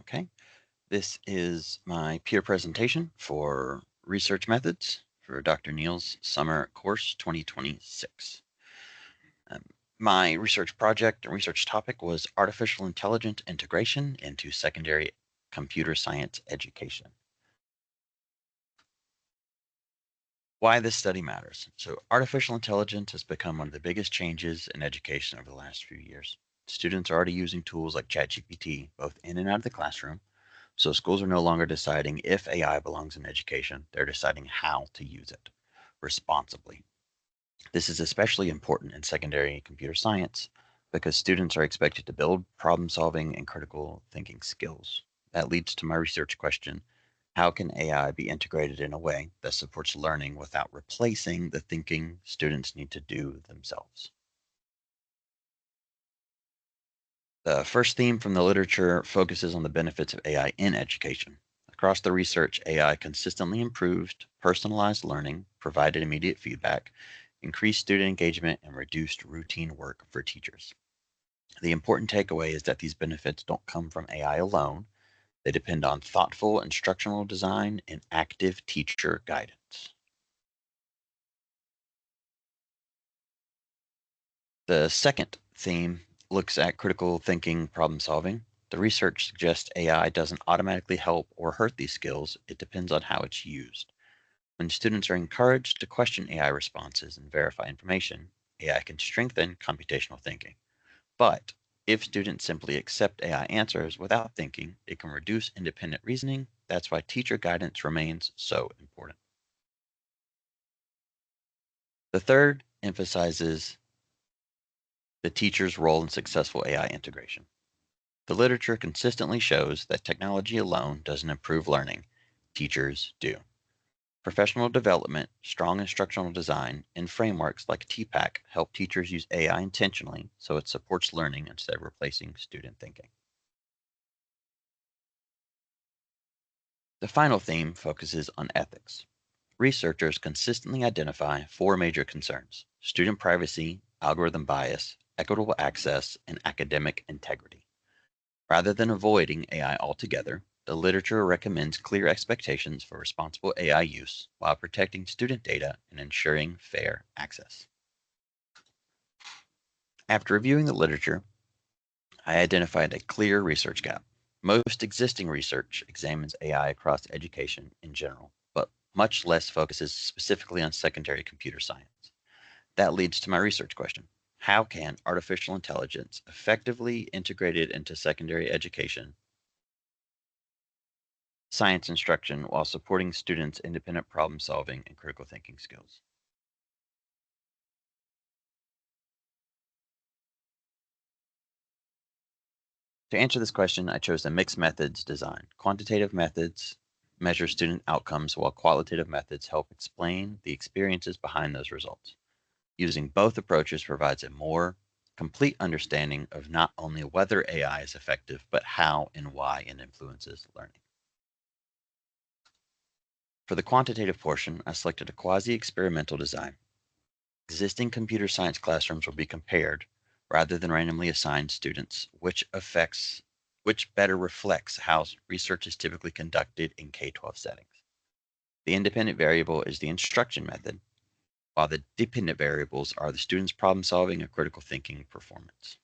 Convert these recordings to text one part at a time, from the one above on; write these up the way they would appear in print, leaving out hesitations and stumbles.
Okay, this is my peer presentation for research methods for Dr. Neal's summer course 2026. Um, my research project and research topic was artificial intelligence integration into secondary computer science education. Why this study matters. So artificial intelligence has become one of the biggest changes in education over the last few years. Students are already using tools like ChatGPT both in and out of the classroom. So schools are no longer deciding if AI belongs in education, they're deciding how to use it responsibly. This is especially important in secondary computer science because students are expected to build problem solving and critical thinking skills. That leads to my research question: how can AI be integrated in a way that supports learning without replacing the thinking students need to do themselves? The first theme from the literature focuses on the benefits of AI in education. Across the research, AI consistently improved personalized learning, provided immediate feedback, increased student engagement, and reduced routine work for teachers. The important takeaway is that these benefits don't come from AI alone. They depend on thoughtful instructional design and active teacher guidance. The second theme looks at critical thinking problem solving. The research suggests AI doesn't automatically help or hurt these skills, it depends on how it's used. When students are encouraged to question AI responses and verify information, AI can strengthen computational thinking. But if students simply accept AI answers without thinking, it can reduce independent reasoning. That's why teacher guidance remains so important. The third emphasizes the teacher's role in successful AI integration. The literature consistently shows that technology alone doesn't improve learning, teachers do. Professional development, strong instructional design, and frameworks like TPAC help teachers use AI intentionally so it supports learning instead of replacing student thinking. The final theme focuses on ethics. Researchers consistently identify four major concerns: student privacy, algorithm bias, equitable access, and academic integrity. Rather than avoiding AI altogether, the literature recommends clear expectations for responsible AI use while protecting student data and ensuring fair access. After reviewing the literature, I identified a clear research gap. Most existing research examines AI across education in general, but much less focuses specifically on secondary computer science. That leads to my research question: how can artificial intelligence effectively integrated into secondary education science instruction while supporting students' independent problem solving and critical thinking skills? To answer this question, I chose the mixed methods design. Quantitative methods measure student outcomes, while qualitative methods help explain the experiences behind those results. Using both approaches provides a more complete understanding of not only whether AI is effective, but how and why it influences learning. For the quantitative portion, I selected a quasi-experimental design. Existing computer science classrooms will be compared rather than randomly assigned students, which better reflects how research is typically conducted in K-12 settings. The independent variable is the instruction method, while the dependent variables are the student's problem solving and critical thinking performance.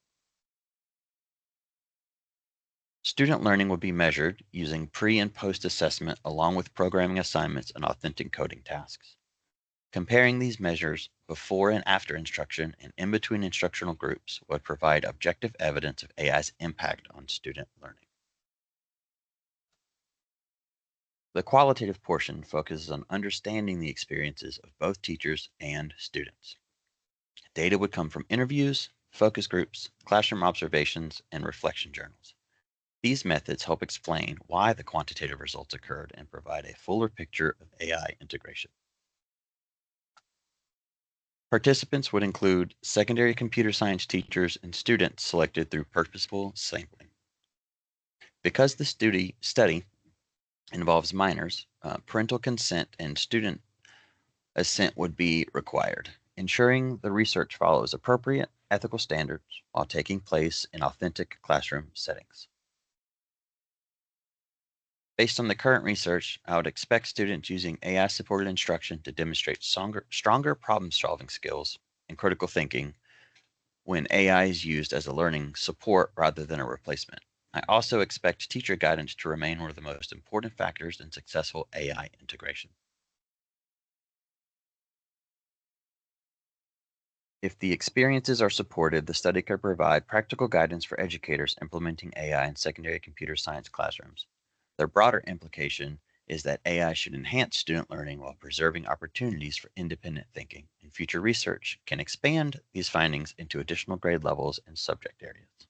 Student learning will be measured using pre and post assessment along with programming assignments and authentic coding tasks. Comparing these measures before and after instruction and in between instructional groups would provide objective evidence of AI's impact on student learning. The qualitative portion focuses on understanding the experiences of both teachers and students. Data would come from interviews, focus groups, classroom observations, and reflection journals. These methods help explain why the quantitative results occurred and provide a fuller picture of AI integration. Participants would include secondary computer science teachers and students selected through purposeful sampling. Because the study involves minors, parental consent and student assent would be required, ensuring the research follows appropriate ethical standards while taking place in authentic classroom settings. Based on the current research, I would expect students using AI supported instruction to demonstrate stronger problem solving skills and critical thinking when AI is used as a learning support rather than a replacement. I also expect teacher guidance to remain one of the most important factors in successful AI integration. If the experiences are supported, the study could provide practical guidance for educators implementing AI in secondary computer science classrooms. The broader implication is that AI should enhance student learning while preserving opportunities for independent thinking, and future research can expand these findings into additional grade levels and subject areas.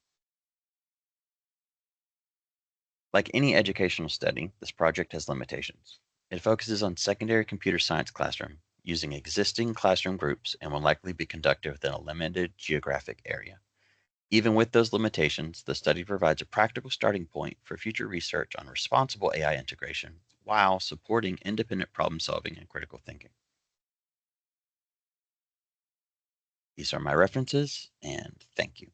Like any educational study, this project has limitations. It focuses on secondary computer science classroom using existing classroom groups and will likely be conducted within a limited geographic area. Even with those limitations, the study provides a practical starting point for future research on responsible AI integration while supporting independent problem solving and critical thinking. These are my references, and thank you.